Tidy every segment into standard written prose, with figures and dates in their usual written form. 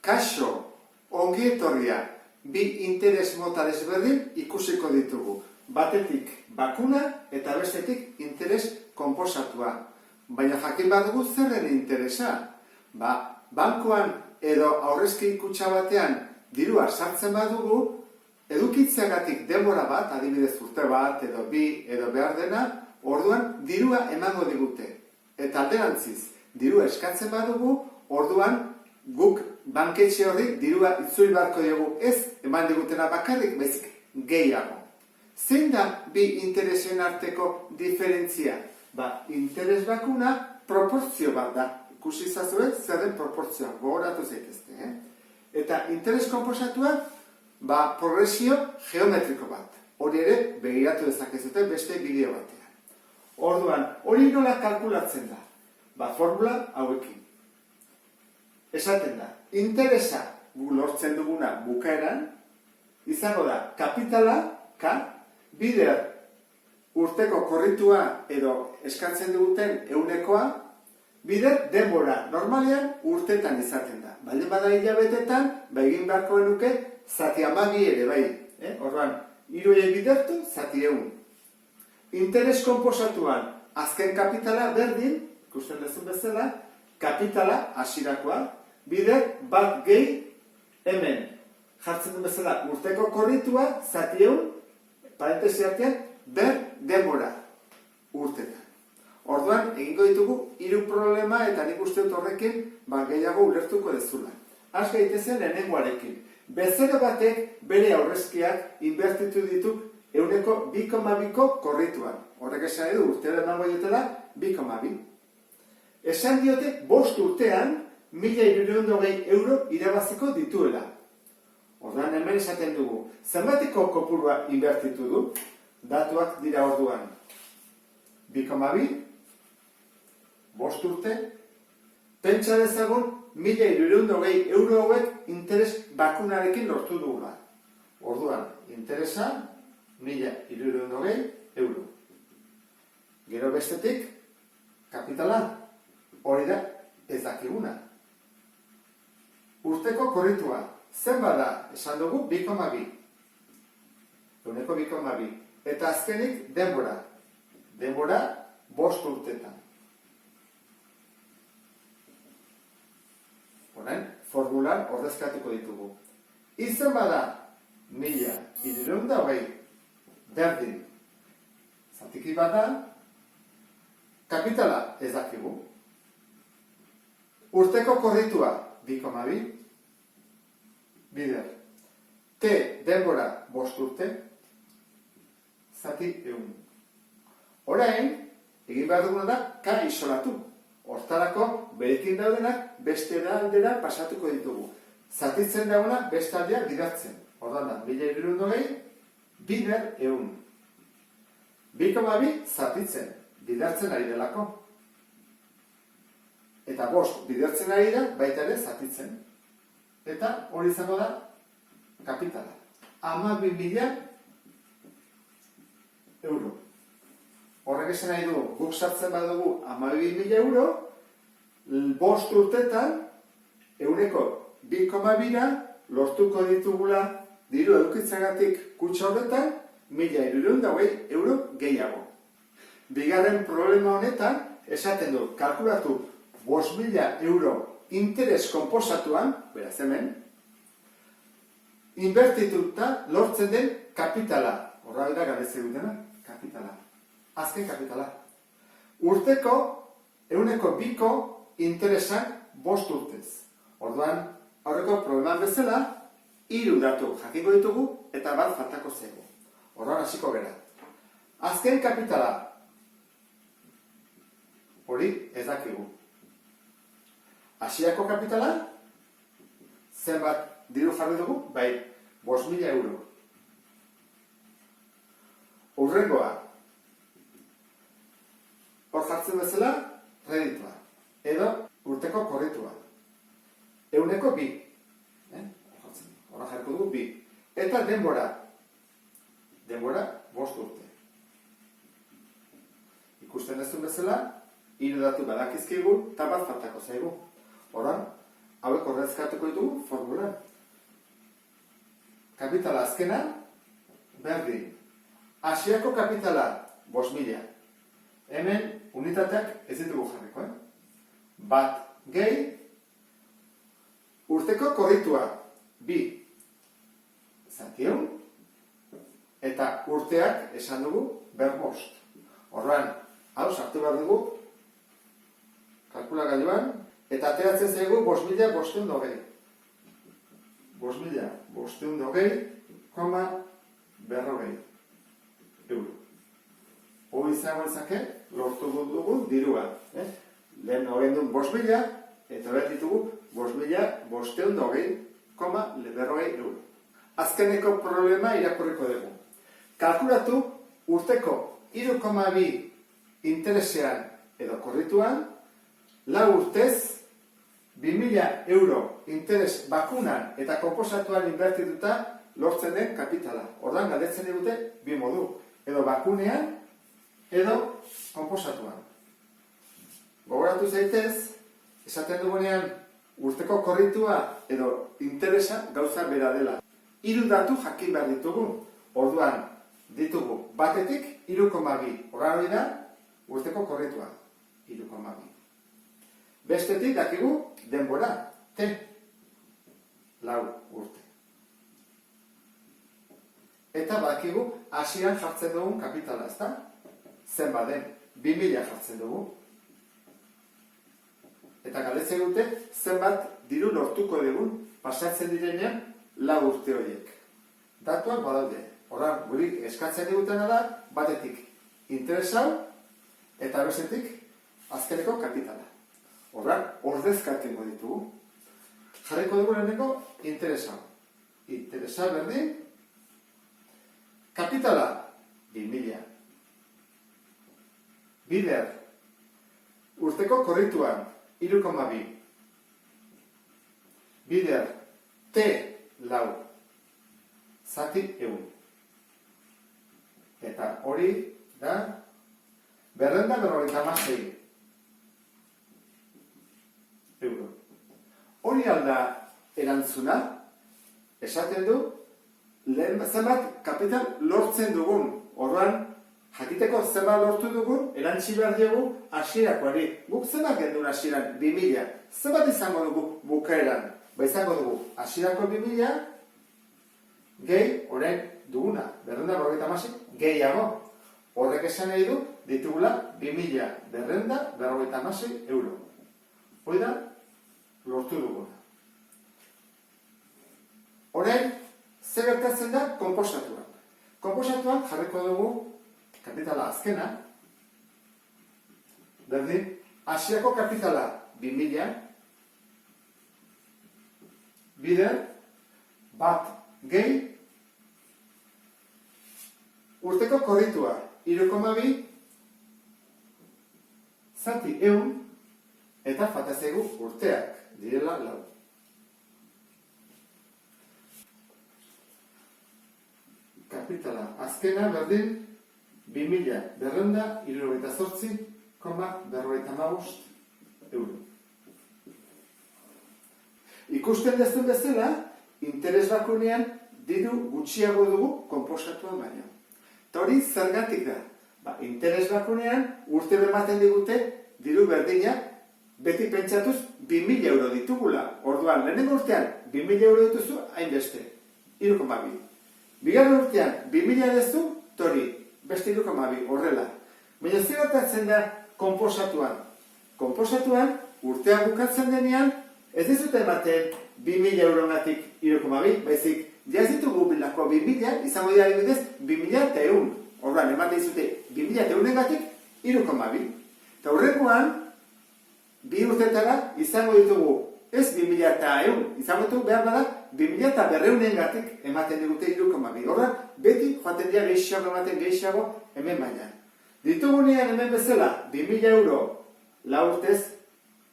kaso, ongietorria, bi interes mota desberdin ikusiko ditugu. Batetik bakuna eta bestetik interes konposatua. Baina jakin badugu zerren interesa. Bankuan edo aurrezki kutxa batean dirua sartzen badugu, edukitzeagatik denbora bat, adibidez urte bat edo bi edo behar dena, orduan dirua emango digute. Eta alderantziz, dirua eskatzen badugu, orduan guk banketxe horri dirua itzuli beharko dugu, ez eman digutena bakarrik, baizik gehiago. Zein da bi interesen arteko diferentzia? Interes bakuna proportzio bat da. Ikusi zazue, zer den proportzioa, gogoratu zaitezte. Eta interes konposatua, progresio geometriko bat. Hori ere, begiratu dezakezute beste bideo batean. Orduan, hori nola kalkulatzen da? Formula hauekin. Esaten da, interesa lortzen duguna bukaeran, izango da, kapitala, K, bider urteko korritua edo eskatzen duguten eunekoa, bider denbora, normalean urtetan izaten da. Baldin bada hilabetetan, egin beharko genuke, zati 12 ere bai. Orduan, 3 bidertu, zati 100. Interes konposatuan, azken kapitala berdin, ikusten dezun bezala, kapitala, hasirakoa, bider bat gehi, hemen, jartzen duen bezala, urteko korritua, zati 100, parentesi artean, denbora, urtetan. Orduan, egingo ditugu, 3 problema eta nik uste dut horrekin, gehiago ulertuko dezula. Az gaitezen lehenengoarekin. Bezero batek bere aurrezkiak inbertitu ditu euneko 2,2ko korrituan. Horrek esan edu, urtera emango diotela 2,2. Esan diote, 5 urtean, 1.320 euro irabaziko dituela. Orduan, hemen esaten dugu, zenbateko kopurua inbertitu du, datuak dira orduan. 2,2, 5 urte, pentsa dezagun 1.320 euro hauek interes bakunarekin lortu dugula. Orduan, interesa 1.320 euro. Gero bestetik, kapitala, hori da ez dakiguna. Urteko korritua, zenbat da, esan dugu, 2,2. Euneko 2,2. Eta azkenik, denbora. Denbora, 5 urtetan. Honen, formulan ordezkatuko ditugu. Izen bada, 1.320 berdin. Zatiki bada, kapitala ez dakigu. Urteko korritua, 2,2. Bider. T, denbora, 5 urte. Zati 100. Orain, egin behar duguna da, K isolatu. Hortarako, berekin daudenak, beste aldera pasatuko ditugu. Zatitzen dagoena, beste aldeak didatzen. Ordan da, 1.320, bider 100. 2,2 zatitzen, bidertzen ari delako. Eta 5 bidertzen ari da, baita ere zatitzen. Eta hori izango da, kapitala. 12.000 euro. Horrek esan nahi du, guk sartzen badugu 12.000 euro, 5 urtetan, euneko 2,2 lortuko ditugula diru edukitzagatik kutxa horretan, 1.320 euro gehiago. Bigarren problema honetan, esaten du, kalkulatu 5.000 euro interes konposatuan, beraz hemen, inbertituta lortzen den kapitala. Horra bera galeze dutena, kapitala. Azken kapitala. Urteko, euneko 2ko interesak 5 urtez. Orduan, aurreko probleman bezala, 3 datu jakingo ditugu eta bat faltako zego. Orduan hasiko gara. Azken kapitala. Hori ez dakigu. Hasierako kapitala, zenbat diru jarri dugu? Bai, 5.000 euro. Hurrengoa. Hor jartzen bezala, kreditua. Edo, urteko korritua. Euneko 2. Hora jarko dugu 2. Eta denbora. Denbora, 5 urte. Ikusten ez duen bezala, 3 datu badakizkigu, eta bat faltako zaigu. Horan, hauek ordezkatuko ditugu formulan. Kapitala azkena, berdin. Hasierako kapitala, 5.000. Hemen unitateak ez ditugu jarriko, Bat gehi, urteko korritua, 2. Zatiehun, eta urteak esan dugu 5. Orduan, hau sartu behar dugu, kalkulagailuan, eta ateratzen zaigu 5.520. 5.520,40 euro. Hoi izango ezake, lortu dugu dirua. Lehen horrein duen 5.000, eta behar ditugu 5.520,40 euro. Azkeneko problema irakurriko dugu. Kalkulatu urteko 3,2 interesean edo korrituan, 4 urtez 2.000 euro interes bakunan eta konposatuan inbertituta lortzen den kapitala. Ordan galdetzen digute bi modu, edo bakunean edo konposatuan. Gogoratu zaitez, esaten dugunean urteko korritua edo interesa gauza bera dela. 3 datu jakin behar ditugu. Orduan ditugu batetik 3,2. Horra hori da urteko korritua. 3,2. Bestetik dakigu denbora, T. 4 urte. Eta badakigu hasieran jartzen dugun kapitala, ezta? Zenbat den, 2.000 jartzen dugu. Eta galdetzen dute zenbat diru lortuko dugun pasatzen direnean 4 urte horiek. Datuak badaude. Horran, guri eskatzen digutena da, batetik interes hau eta bestetik azkeneko kapitala. Horran, ordezkatengo ditugu. Jarriko dugu leheneko interes hau. Interesa berdin, kapitala 2.000. Bider, urteko korrituan 3,2. Bider, T 4. Zati 100. Eta hori da 256 euro. Hori alda erantzuna, esaten du, lehen zenbat kapital lortzen dugun. Orduan, jakiteko zenbat lortu dugun, erantzi behar dugu hasierakoari. Guk zenbat gendun hasieran 2.000. Zenbat izango dugu bukaeran? Izango dugu hasierako 2.000, gehi, orain duguna, 256, gehiago. Horrek esan nahi du, ditugula 2.256 euro. Hoi da, lortu duguna. Orain, zer gertatzen da konposatuan. Konposatuan jarriko dugu kapitala azkena, berdin, hasierako kapitala 2.000, bider, bat gehi, urteko korritua 3,2, zati 100, eta fatazegu urteak direla 4. Kapitala azkena berdin 2.278,55 euro. Ikusten dezun bezala, interes bakunean diru gutxiago dugu konposatuan baina. Eta hori zergatik da. Interes bakunean urte ematen digute diru berdina beti pentsatuz 2.000 euro ditugula. Orduan, lehenengo urtean 2.000 euro dituzu hainbeste, 3,2. Bigarren urtean 2.000 dezu, tori, beste 3,2, horrela. Baina zer gertatzen da konposatuan? Konposatuan, urtea bukatzen denean, ez dizute ematen 2.000 eurogatik 3,2, baizik, ja ez ditugu bilako 2.000, izango dira adibidez 2.100. Horban, ematen dizute 2.100-gatik 3,2. Eta horrekoan, bi urtetara izango ditugu ez 2.100, izango ditugu behar bada 2.200-gatik ematen digute 3,2. Horban, beti joaten dira gehiago ematen gehiago hemen baina. Ditugunean hemen bezala 2.000 euro la urtez,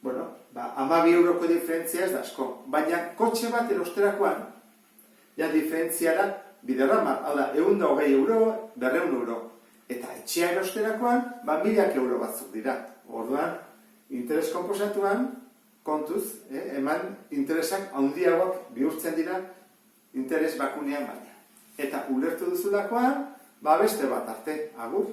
bueno, 12 euroko diferentzia ez da asko. Baina kotxe bat erosterakoan, ja diferentzia da biderrama, hala, 120 euro, 200 euro. Eta etxea erosterakoan, 1.000 euro batzuk dira. Orduan, interes konposatuan, kontuz, eman interesak handiagoak bihurtzen dira interes bakunean baina. Eta ulertu duzulakoan, beste bat arte, agur.